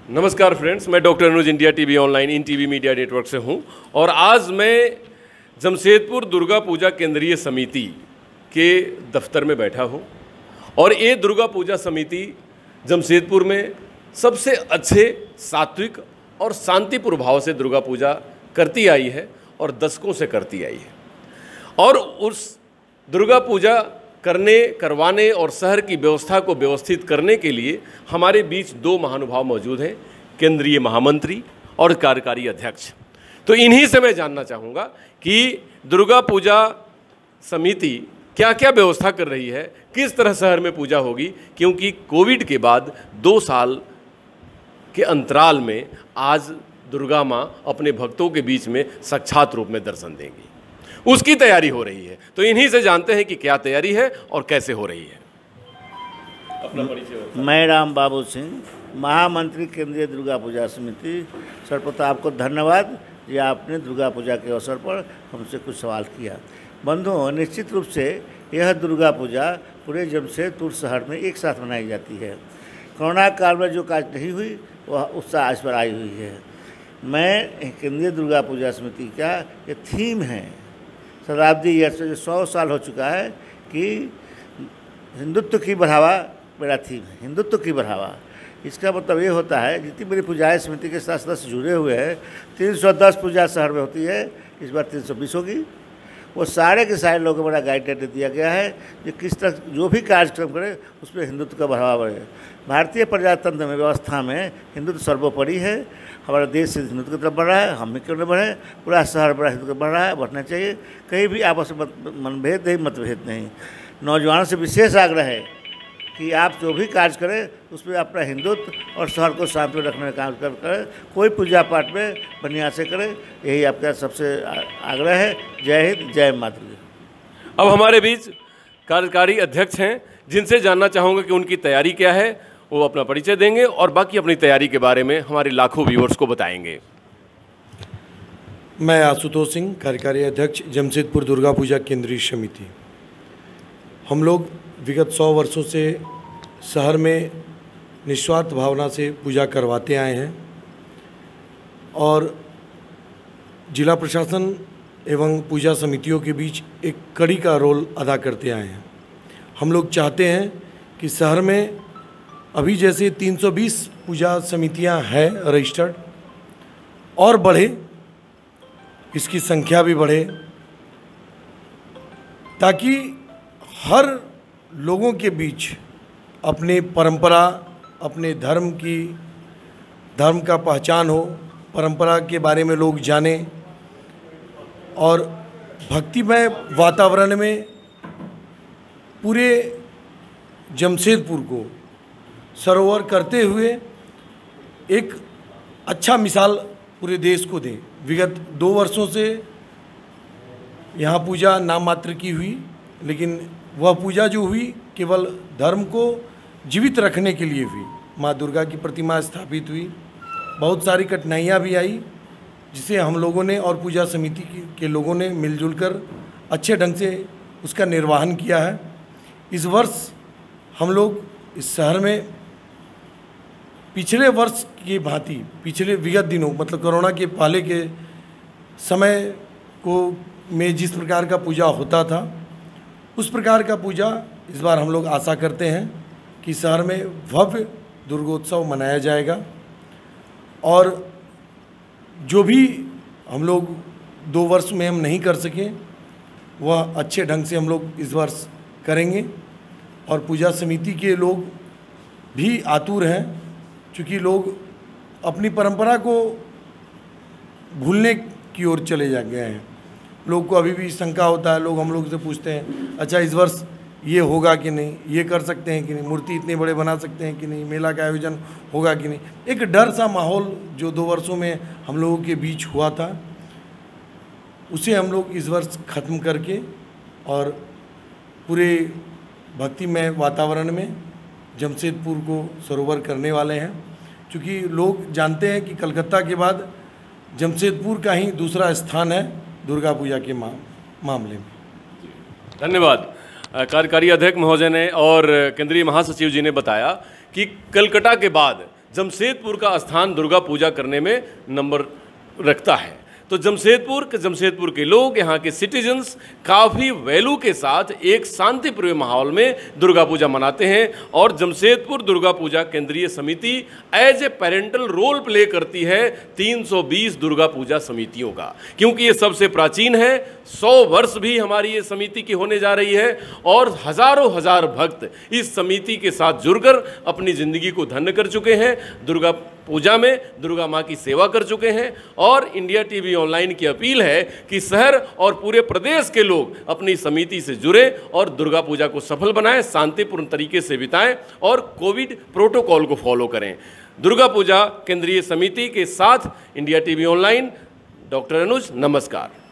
नमस्कार फ्रेंड्स, मैं doctor Anuj India TV online in TV media network से हूं और आज मैं जमशेदपुर दुर्गा पूजा केंद्रीय समिति के दफ्तर में बैठा हूं और ये दुर्गा पूजा समिति जमशेदपुर में सबसे अच्छे सात्विक और शांतिपूर्ण भाव से दुर्गा पूजा करती आई है और दशकों से करती आई है। और उस दुर्गा पूजा करवाने और शहर की व्यवस्था को व्यवस्थित करने के लिए हमारे बीच दो महानुभाव मौजूद हैं, केंद्रीय महामंत्री और कार्यकारी अध्यक्ष। तो इन्हीं से मैं जानना चाहूँगा कि दुर्गा पूजा समिति क्या क्या व्यवस्था कर रही है, किस तरह शहर में पूजा होगी, क्योंकि कोविड के बाद 2 साल के अंतराल में आज दुर्गा माँ अपने भक्तों के बीच में साक्षात रूप में दर्शन देंगी। उसकी तैयारी हो रही है, तो इन्हीं से जानते हैं कि क्या तैयारी है और कैसे हो रही है। अपना परिचय। मैं राम बाबू सिंह, महामंत्री केंद्रीय दुर्गा पूजा समिति। सर्वप्रथम आपको धन्यवाद कि आपने दुर्गा पूजा के अवसर पर हमसे कुछ सवाल किया। बंधुओं, निश्चित रूप से यह दुर्गा पूजा पूरे जमशेदपुर शहर में एक साथ मनाई जाती है। कोरोना काल में जो काज नहीं हुई वह उत्साह आज पर आई हुई है। मैं केंद्रीय दुर्गा पूजा समिति का ये थीम है शताब्दी ईयर से जो 100 साल हो चुका है कि हिंदुत्व की बढ़ावा मेरा थीम है, हिंदुत्व की बढ़ावा। इसका मतलब ये होता है जितनी मेरी पूजाएँ समिति के साथ सदस्य जुड़े हुए हैं, 310 पूजा शहर में होती है, इस बार 320 होगी। वो सारे के सारे लोगों को बड़ा गाइडलाइन दिया गया है कि किस तरह जो भी कार्यक्रम करें उसमें हिंदुत्व का बढ़ावा बढ़े। भारतीय प्रजातंत्र में व्यवस्था में हिंदुत्व सर्वोपरि है। हमारा देश से हिंदुत्व की तरफ बढ़ रहा है, हम भी क्यों नहीं बढ़े, पूरा शहर बड़ा हिंदुत्व बढ़ रहा है, बढ़ना चाहिए। कहीं भी आपस में मनभेद नहीं, मतभेद नहीं। नौजवानों से विशेष आग्रह है कि आप जो भी कार्य करें उसमें अपना हिंदुत्व और शहर को शांत में रखने का काम करें। कोई पूजा पाठ में बढ़िया से करें, यही आपका सबसे आग्रह है। जय हिंद, जय मातृ। अब हमारे बीच कार्यकारी अध्यक्ष हैं, जिनसे जानना चाहूँगा कि उनकी तैयारी क्या है। वो अपना परिचय देंगे और बाकी अपनी तैयारी के बारे में हमारे लाखों व्यूअर्स को बताएंगे। मैं आशुतोष सिंह, कार्यकारी अध्यक्ष जमशेदपुर दुर्गा पूजा केंद्रीय समिति। हम लोग विगत 100 वर्षों से शहर में निस्वार्थ भावना से पूजा करवाते आए हैं और जिला प्रशासन एवं पूजा समितियों के बीच एक कड़ी का रोल अदा करते आए हैं। हम लोग चाहते हैं कि शहर में अभी जैसे 320 पूजा समितियां हैं रजिस्टर्ड, और बढ़े, इसकी संख्या भी बढ़े, ताकि हर लोगों के बीच अपने परंपरा, अपने धर्म का पहचान हो, परंपरा के बारे में लोग जानें और भक्तिमय वातावरण में पूरे जमशेदपुर को सरोवर करते हुए एक अच्छा मिसाल पूरे देश को दें। विगत 2 वर्षों से यहाँ पूजा नाम मात्र की हुई, लेकिन वह पूजा जो हुई केवल धर्म को जीवित रखने के लिए हुई। माँ दुर्गा की प्रतिमा स्थापित हुई, बहुत सारी कठिनाइयाँ भी आई, जिसे हम लोगों ने और पूजा समिति के लोगों ने मिलजुल कर अच्छे ढंग से उसका निर्वहन किया है। इस वर्ष हम लोग इस शहर में पिछले वर्ष की भांति, पिछले विगत दिनों मतलब कोरोना के पहले के समय को में जिस प्रकार का पूजा होता था, उस प्रकार का पूजा इस बार हम लोग आशा करते हैं कि शहर में भव्य दुर्गोत्सव मनाया जाएगा। और जो भी हम लोग 2 वर्ष में हम नहीं कर सके, वह अच्छे ढंग से हम लोग इस वर्ष करेंगे। और पूजा समिति के लोग भी आतुर हैं, क्योंकि लोग अपनी परंपरा को भूलने की ओर चले जा गए हैं। लोग को अभी भी शंका होता है, लोग हम लोग से पूछते हैं, अच्छा इस वर्ष ये होगा कि नहीं, ये कर सकते हैं कि नहीं, मूर्ति इतने बड़े बना सकते हैं कि नहीं, मेला का आयोजन होगा कि नहीं। एक डर सा माहौल जो 2 वर्षों में हम लोगों के बीच हुआ था, उसे हम लोग इस वर्ष ख़त्म करके और पूरे भक्तिमय वातावरण में जमशेदपुर को सरोवर करने वाले हैं। क्योंकि लोग जानते हैं कि कलकत्ता के बाद जमशेदपुर का ही दूसरा स्थान है दुर्गा पूजा के मामले में। धन्यवाद। कार्यकारी अध्यक्ष महोदय ने और केंद्रीय महासचिव जी ने बताया कि कलकत्ता के बाद जमशेदपुर का स्थान दुर्गा पूजा करने में नंबर रखता है। तो जमशेदपुर के लोग, यहाँ के सिटीजन्स काफ़ी वैल्यू के साथ एक शांतिप्रिय माहौल में दुर्गा पूजा मनाते हैं। और जमशेदपुर दुर्गा पूजा केंद्रीय समिति as a parental role play करती है 320 दुर्गा पूजा समितियों का, क्योंकि ये सबसे प्राचीन है। 100 वर्ष भी हमारी ये समिति की होने जा रही है और हजारों हजार भक्त इस समिति के साथ जुड़कर अपनी ज़िंदगी को धन्य कर चुके हैं, दुर्गा पूजा में दुर्गा माँ की सेवा कर चुके हैं। और इंडिया टीवी ऑनलाइन की अपील है कि शहर और पूरे प्रदेश के लोग अपनी समिति से जुड़े और दुर्गा पूजा को सफल बनाएं, शांतिपूर्ण तरीके से बिताएं और कोविड प्रोटोकॉल को फॉलो करें। दुर्गा पूजा केंद्रीय समिति के साथ इंडिया टीवी ऑनलाइन, डॉक्टर अनुज, नमस्कार।